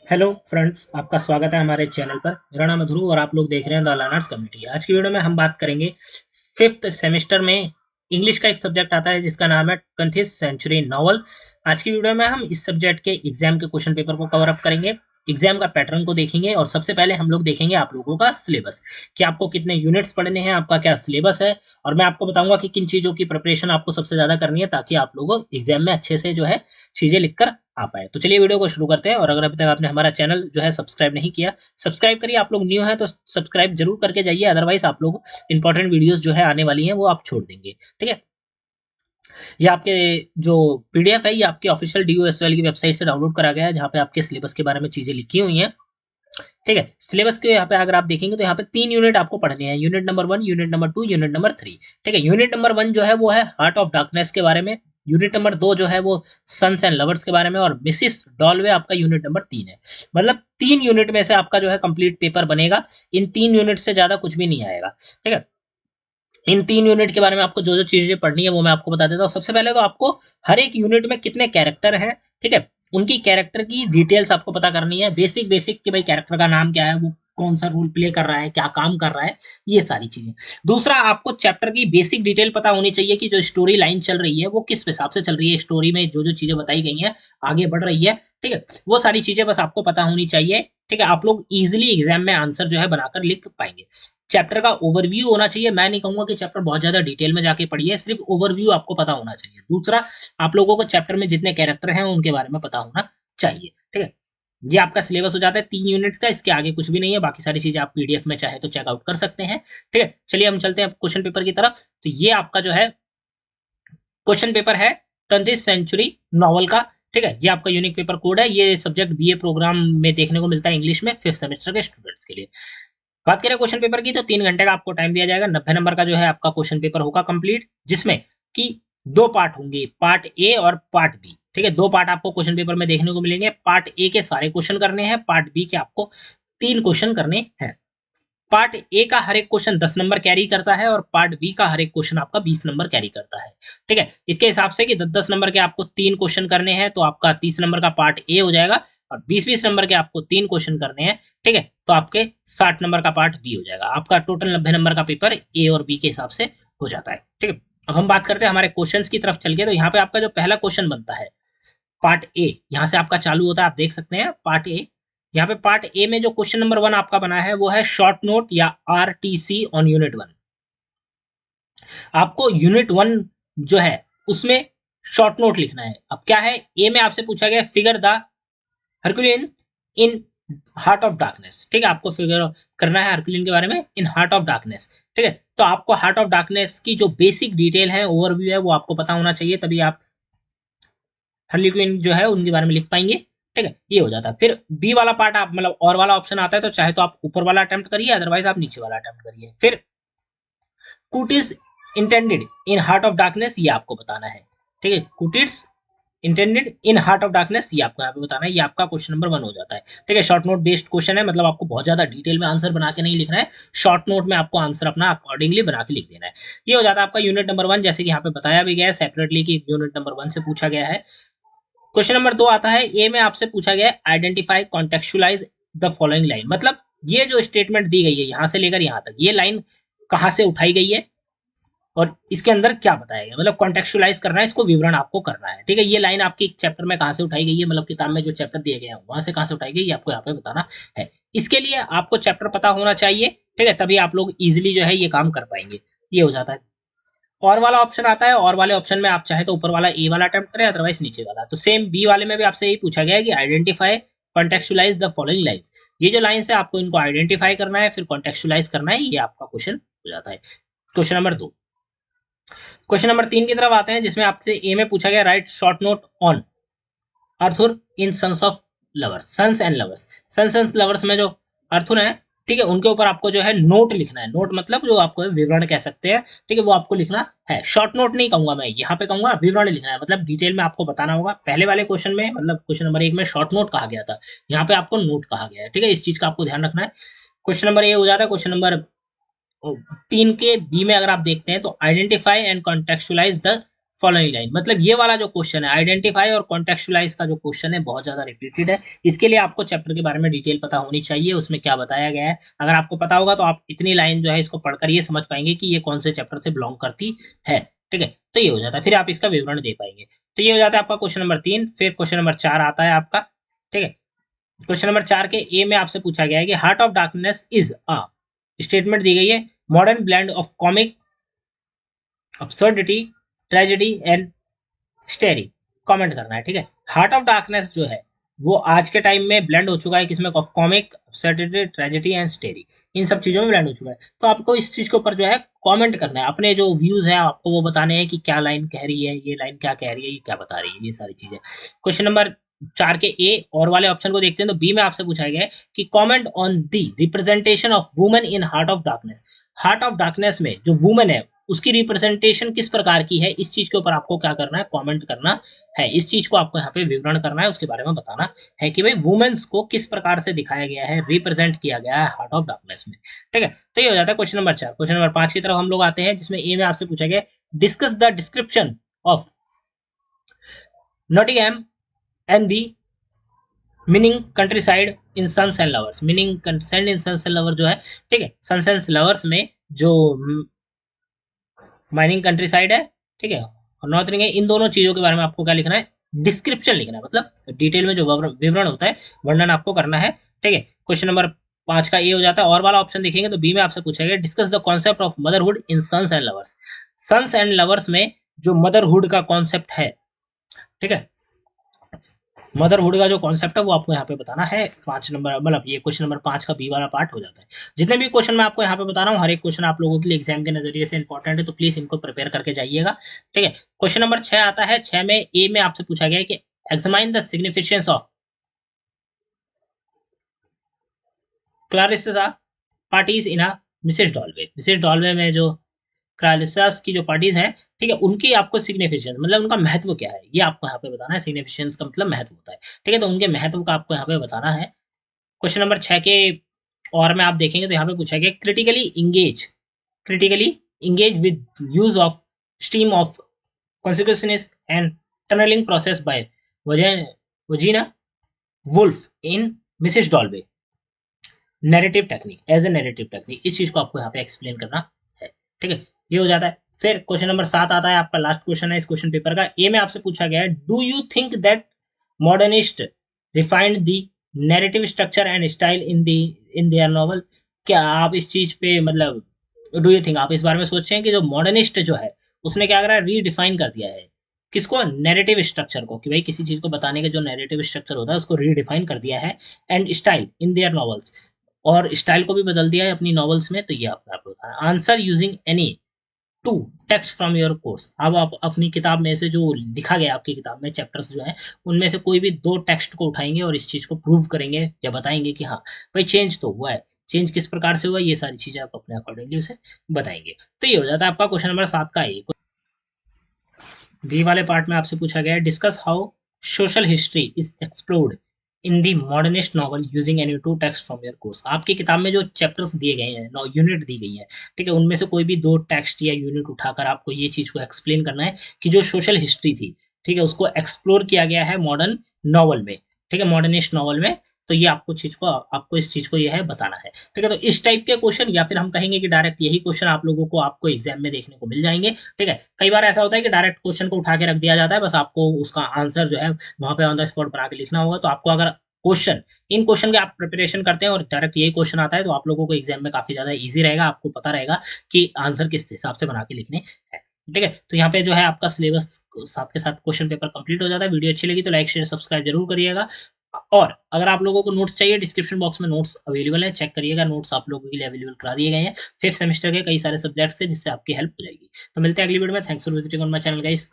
Hello friends, आपका स्वागत है हमारे चैनल पर। मेरा नाम है ध्रुव और आप लोग देख रहे हैं द लर्नर्स कम्युनिटी। आज की वीडियो में हम बात करेंगे फिफ्थ सेमेस्टर में इंग्लिश का एक सब्जेक्ट आता है जिसका नाम है 20th सेंचुरी नॉवल। आज की वीडियो में हम इस सब्जेक्ट के एग्जाम के क्वेश्चन पेपर को कवर अप करेंगे, एग्जाम का पैटर्न को देखेंगे और सबसे पहले हम लोग देखेंगे आप लोगों का सिलेबस कि आपको कितने यूनिट्स पढ़ने हैं, आपका क्या सिलेबस है। और मैं आपको बताऊंगा कि किन चीज़ों की प्रिपरेशन आपको सबसे ज़्यादा करनी है ताकि आप लोग एग्जाम में अच्छे से जो है चीज़ें लिखकर आ पाए। तो चलिए वीडियो को शुरू करते हैं। और अगर अभी तक आपने हमारा चैनल जो है सब्सक्राइब नहीं किया, सब्सक्राइब करिए। आप लोग न्यू हैं तो सब्सक्राइब जरूर करके जाइए, अदरवाइज आप लोग इंपॉर्टेंट वीडियोस जो है आने वाली हैं वो आप छोड़ देंगे। ठीक है, ये आपके जो पीडीएफ है ये आपके ऑफिशियल DOSOL की वेबसाइट से डाउनलोड करा गया है जहाँ पे आपके सिलेबस के बारे में चीजें लिखी हुई हैं। ठीक है, सिलेबस के यहाँ पे अगर आप देखेंगे तो यहाँ पे 3 यूनिट आपको पढ़ने हैं, unit number 1, unit number 2, unit number 3। ठीक है, यूनिट नंबर 1 जो है वो है हार्ट ऑफ डार्कनेस के बारे में, यूनिट नंबर 2 जो है वो सन्स एंड लवर्स के बारे में, और मिसिस डॉलवे आपका यूनिट नंबर 3 है। मतलब 3 यूनिट में से आपका जो है कंप्लीट पेपर बनेगा। इन 3 यूनिट से ज्यादा कुछ भी नहीं आएगा। ठीक है, इन 3 यूनिट के बारे में आपको जो जो चीजें पढ़नी है वो मैं आपको बता देता हूँ। सबसे पहले तो आपको हर एक यूनिट में कितने कैरेक्टर हैं, ठीक है, उनकी कैरेक्टर की डिटेल्स आपको पता करनी है। बेसिक बेसिक कि भाई कैरेक्टर का नाम क्या है, वो कौन सा रोल प्ले कर रहा है, क्या काम कर रहा है, ये सारी चीजें। दूसरा, आपको चैप्टर की बेसिक डिटेल पता होनी चाहिए कि जो स्टोरी लाइन चल रही है वो किस हिसाब से चल रही है, स्टोरी में जो जो चीजें बताई गई हैं आगे बढ़ रही है। ठीक है, वो सारी चीजें बस आपको पता होनी चाहिए। ठीक है, आप लोग इजिली एग्जाम में आंसर जो है बनाकर लिख पाएंगे। चैप्टर का ओवरव्यू होना चाहिए। मैं नहीं कहूंगा कि चैप्टर बहुत ज्यादा डिटेल में जाके पढ़िए, सिर्फ ओवरव्यू आपको पता होना चाहिए। दूसरा, आप लोगों को चैप्टर में जितने कैरेक्टर हैं उनके बारे में पता होना चाहिए। ठीक है, ये आपका सिलेबस हो जाता है 3 यूनिट्स का, इसके आगे कुछ भी नहीं है। बाकी सारी चीजें आप पीडीएफ में चाहे तो चेकआउट कर सकते हैं। ठीक है, चलिए हम चलते हैं क्वेश्चन पेपर की तरफ। तो ये आपका जो है क्वेश्चन पेपर है 20th सेंचुरी नॉवल का। ठीक है, ये आपका यूनिक पेपर कोड है। ये सब्जेक्ट बीए प्रोग्राम में देखने को मिलता है इंग्लिश में 5th सेमेस्टर के स्टूडेंट्स के लिए। बात करें क्वेश्चन पेपर की तो 3 घंटे का आपको टाइम दिया जाएगा। 90 नंबर का जो है आपका क्वेश्चन पेपर होगा कंप्लीट, जिसमें कि 2 पार्ट होंगे, पार्ट ए और पार्ट बी। ठीक है, 2 पार्ट आपको क्वेश्चन पेपर में देखने को मिलेंगे। पार्ट ए के सारे क्वेश्चन करने हैं, पार्ट बी के आपको 3 क्वेश्चन करने हैं। पार्ट ए का हर एक क्वेश्चन 10 नंबर कैरी करता है और पार्ट बी का हर एक क्वेश्चन आपका 20 नंबर कैरी करता है। ठीक है, इसके हिसाब से कि 10-10 नंबर के आपको 3 क्वेश्चन करने हैं तो आपका 30 नंबर का पार्ट ए हो जाएगा, और 20-20 नंबर के आपको 3 क्वेश्चन करने हैं। ठीक है, तो आपके 60 नंबर का पार्ट बी हो जाएगा। आपका टोटल 90 नंबर का पेपर ए और बी के हिसाब से हो जाता है। ठीक है, अब हम बात करते हैं हमारे क्वेश्चन की तरफ चल के। तो यहाँ पे आपका जो पहला क्वेश्चन बनता है पार्ट ए, यहाँ से आपका चालू होता है, आप देख सकते हैं पार्ट ए। यहाँ पे पार्ट ए में जो क्वेश्चन नंबर 1 आपका बना है वो है शॉर्ट नोट या RTC ऑन यूनिट 1। आपको यूनिट 1 जो है उसमें शॉर्ट नोट लिखना है। अब क्या है, ए में आपसे पूछा गया figure the Herculean in Heart of Darkness. ठीक है, आपको फिगर करना है हरकुलिन के बारे में इन हार्ट ऑफ डार्कनेस। ठीक है, तो आपको हार्ट ऑफ डार्कनेस की जो बेसिक डिटेल है, ओवरव्यू है, वो आपको पता होना चाहिए, तभी आप हर्ली क्वीन जो है उनके बारे में लिख पाएंगे। ठीक है, ये हो जाता है। फिर बी वाला पार्ट आप मतलब और वाला ऑप्शन आता है तो चाहे तो आप ऊपर वाला अटेम्प्ट करिए, अदरवाइज आप नीचे वाला अटेम्प्ट करिए। फिर Kurtz's intended in Heart of Darkness, ये आपको बताना है। ठीक है, Kurtz's intended in Heart of Darkness, ये आपको यहाँ पे बताना है। ये आपका क्वेश्चन नंबर 1 हो जाता है। ठीक है, शॉर्ट नोट बेस्ड क्वेश्चन है, मतलब आपको बहुत ज्यादा डिटेल में आंसर बना के नहीं लिखना है, शॉर्ट नोट में आपको आंसर अपना अकॉर्डिंगली बना के लिख देना है। ये हो जाता है आपका यूनिट नंबर 1, जैसे कि यहाँ पे बताया भी गया है सेपरेटली कि यूनिट नंबर 1 से पूछा गया है। क्वेश्चन नंबर 2 आता है, ए में आपसे पूछा गया है identify contextualise the following line. मतलब ये जो स्टेटमेंट दी गई है यहां से लेकर यहां तक, ये लाइन कहां से उठाई गई है और इसके अंदर क्या बताया गया, मतलब कॉन्टेक्चुअलाइज करना है, इसको विवरण आपको करना है। ठीक है, ये लाइन आपकी चैप्टर में कहां से उठाई गई है, मतलब किताब में जो चैप्टर दिए गए हैं वहां से कहां से उठाई गई, ये आपको यहाँ पे बताना है। इसके लिए आपको चैप्टर पता होना चाहिए। ठीक है, तभी आप लोग इजिली जो है ये काम कर पाएंगे। ये हो जाता है। और वाला ऑप्शन आता है, और वाले ऑप्शन में आप चाहे तो ऊपर वाला ए वाला अटेम्प्ट करें, अदरवाइज नीचे वाला। तो सेम बी वाले में भी आपसे यही पूछा गया है कि identify contextualise the following lines. ये जो लाइंस है आपको इनको आइडेंटिफाई करना है, फिर कॉन्टेक्चुअलाइज करना है। ये आपका क्वेश्चन हो जाता है क्वेश्चन नंबर 2। क्वेश्चन नंबर 3 की तरफ आते हैं, जिसमें आपसे ए में पूछा गया write short note on Arthur in Sons of Lovers, Sons and Lovers. Sons and Lovers में जो अर्थुर है, ठीक है, उनके ऊपर आपको जो है नोट लिखना है। नोट मतलब जो आपको विवरण कह सकते हैं। ठीक है, वो आपको लिखना है। शॉर्ट नोट नहीं कहूंगा मैं, यहाँ पे कहूंगा विवरण लिखना है, मतलब डिटेल में आपको बताना होगा। पहले वाले क्वेश्चन में मतलब क्वेश्चन नंबर 1 में शॉर्ट नोट कहा गया था, यहाँ पे आपको नोट कहा गया है। ठीक है, इस चीज का आपको ध्यान रखना है। क्वेश्चन नंबर ए हो जाता है। क्वेश्चन नंबर 3 के बी में अगर आप देखते हैं तो identify and contextualise the following line, मतलब ये वाला जो क्वेश्चन है आइडेंटिफाई और कॉन्टेक्चुअलाइज का जो क्वेश्चन है बहुत ज्यादा रिपीटेड है। इसके लिए आपको चैप्टर के बारे में डिटेल पता होनी चाहिए, उसमें क्या बताया गया है। अगर आपको पता होगा तो आप इतनी लाइन जो है इसको पढ़कर ये समझ पाएंगे कि ये कौन से चैप्टर से बिलोंग करती है। ठीक है, तो ये हो जाता है, फिर आप इसका विवरण दे पाएंगे। तो ये हो जाता है आपका क्वेश्चन नंबर 3। फिर क्वेश्चन नंबर 4 आता है आपका। ठीक है, क्वेश्चन नंबर 4 के ए में आपसे पूछा गया है कि Heart of Darkness is a, statement दी गई है, modern blend of comic, absurdity, tragedy and story. Comment करना है। ठीक है, हार्ट ऑफ डार्कनेस जो है वो आज के टाइम में ब्लेंड हो चुका है किसमें, of comic, absurdity, tragedy and story, इन सब चीजों में ब्लेंड हो चुका है। तो आपको इस चीज के ऊपर जो है कमेंट करना है, अपने जो व्यूज है आपको वो बताने हैं कि क्या लाइन कह रही है, ये लाइन क्या कह रही है, ये क्या बता रही है, ये सारी चीजें। क्वेश्चन नंबर 4 के ए और वाले ऑप्शन को देखते हैं, तो बी में आपसे पूछा गया है कि comment on the representation of women in Heart of darkness. Heart of darkness में जो वुमेन है उसकी रिप्रेजेंटेशन किस प्रकार की है, इस चीज के ऊपर आपको क्या करना है, कमेंट करना है। इस चीज को आपको यहाँ पे विवरण करना है, उसके बारे में बताना है कि भाई वुमेन्स को किस प्रकार से दिखाया गया है, रिप्रेजेंट किया गया है हार्ट ऑफ डार्कनेस में। ठीक है, तो ये हो जाता है क्वेश्चन नंबर 4। क्वेश्चन नंबर 5 की तरफ हम लोग आते हैं, जिसमें ए में आपसे पूछा गया discuss the description of Nottingham and the meaning countryside in Sons and Lovers. Meaning countryside in Sons and Lover जो है, ठीक है, सन्स एंड लवर्स में जो माइनिंग कंट्री साइड है, ठीक है, और नॉर्थ है, इन दोनों चीजों के बारे में आपको क्या लिखना है, डिस्क्रिप्शन लिखना है, मतलब डिटेल में जो विवरण होता है, वर्णन आपको करना है। ठीक है, क्वेश्चन नंबर 5 का ये हो जाता है। और वाला ऑप्शन देखेंगे तो बी में आपसे पूछा गया discuss the concept of motherhood in Sons and Lovers. Sons and Lovers में जो मदरहुड का कॉन्सेप्ट है, ठीक है, मदरहुड का जो कॉन्सेप्ट है वो आपको यहाँ पे बताना है। 5 नंबर, मतलब ये क्वेश्चन नंबर 5 का बी वाला पार्ट हो जाता है। जितने भी क्वेश्चन मैं आपको यहाँ पे बता रहा हूँ, हर एक क्वेश्चन आप लोगों के लिए एग्जाम के नजरिए से इंपॉर्टेंट है, तो प्लीज इनको प्रिपेयर करके जाइएगा। ठीक है, क्वेश्चन नंबर 6 आता है। 6 में ए में आपसे पूछा गया है कि examine the significance of Clarissa parties in a Mrs Dalloway. Mrs Dalloway में जो क्रालिसास की जो पार्टीज हैं, ठीक है, उनकी आपको सिग्निफिकेंस, मतलब उनका महत्व क्या है, ये आपको यहाँ पे बताना है। सिग्निफिकेंस का मतलब महत्व होता है। ठीक है, तो उनके महत्व का आपको यहाँ पे बताना है। क्वेश्चन नंबर 6 के और में आप देखेंगे तो यहाँ पे पूछा गया critically engage with use of stream of consciousness and tunnelling process by Virginia Woolf in Mrs Dalloway narrative technique, as a narrative technique. इस चीज को आपको यहाँ पे एक्सप्लेन करना है। ठीक है, ये हो जाता है। फिर क्वेश्चन नंबर 7 आता है, आपका लास्ट क्वेश्चन है इस क्वेश्चन पेपर का। ए में आपसे पूछा गया है do you think that modernist refined the narrative structure and style in their novel. क्या आप इस चीज पे, मतलब डू यू थिंक, आप इस बारे में सोच रहे हैं कि जो मॉडर्निस्ट जो है उसने क्या करा, रीडिफाइन कर दिया है किसको, नैरेटिव स्ट्रक्चर को, कि भाई किसी चीज को बताने का जो नैरेटिव स्ट्रक्चर होता है उसको रीडिफाइन कर दिया है, and style in their novels, और स्टाइल को भी बदल दिया है अपनी नॉवेल्स में। तो ये आपको बताना है। Answer using any two text from your course. अब आप अपनी किताब में से जो लिखा गया आपकी किताब में चैप्टर्स जो है उनमें से कोई भी 2 टेक्स्ट को उठाएंगे और इस चीज को प्रूव करेंगे या बताएंगे कि हाँ भाई चेंज तो हुआ है, चेंज किस प्रकार से हुआ, ये सारी चीजें आप अपने अकॉर्डिंगली उसे बताएंगे। तो ये हो जाता है आपका क्वेश्चन नंबर 7 का। एक बी वाले पार्ट में आपसे पूछा गया है discuss how social history is explored in the modernist novel using any two text from your course. आपकी किताब में जो चैप्टर्स दिए गए हैं, यूनिट दी गई है, ठीक है, उनमें से कोई भी 2 टेक्स्ट या यूनिट उठाकर आपको ये चीज को एक्सप्लेन करना है कि जो सोशल हिस्ट्री थी, ठीक है, उसको एक्सप्लोर किया गया है मॉडर्न नॉवल में, ठीक है, मॉडर्निस्ट नॉवल में। तो ये आपको इस चीज को ये है बताना है। ठीक है, तो इस टाइप के क्वेश्चन, या फिर हम कहेंगे कि डायरेक्ट यही क्वेश्चन आप लोगों को आपको एग्जाम में देखने को मिल जाएंगे। ठीक है, कई बार ऐसा होता है कि डायरेक्ट क्वेश्चन को उठा के रख दिया जाता है, बस आपको उसका आंसर जो है वहां पे ऑन द स्पॉट बना के लिखना होगा। तो आपको अगर इन क्वेश्चन के आप प्रिपरेशन करते हैं और डायरेक्ट यही क्वेश्चन आता है तो आप लोगों को एग्जाम में काफी ज्यादा इजी रहेगा, आपको पता रहेगा कि आंसर किस हिसाब से बना के लिखने हैं। ठीक है, तो यहाँ पे जो है आपका सिलेबस साथ के साथ क्वेश्चन पेपर कंप्लीट हो जाता है। वीडियो अच्छी लगी तो लाइक शेयर सब्सक्राइब जरूर करिएगा, और अगर आप लोगों को नोट्स चाहिए डिस्क्रिप्शन बॉक्स में नोट्स अवेलेबल है, चेक करिएगा। नोट्स आप लोगों के लिए अवेलेबल करा दिए गए हैं 5th सेमेस्टर के कई सारे सब्जेक्ट्स से, जिससे आपकी हेल्प हो जाएगी। तो मिलते हैं अगली वीडियो में। Thanks for visiting on my channel guys.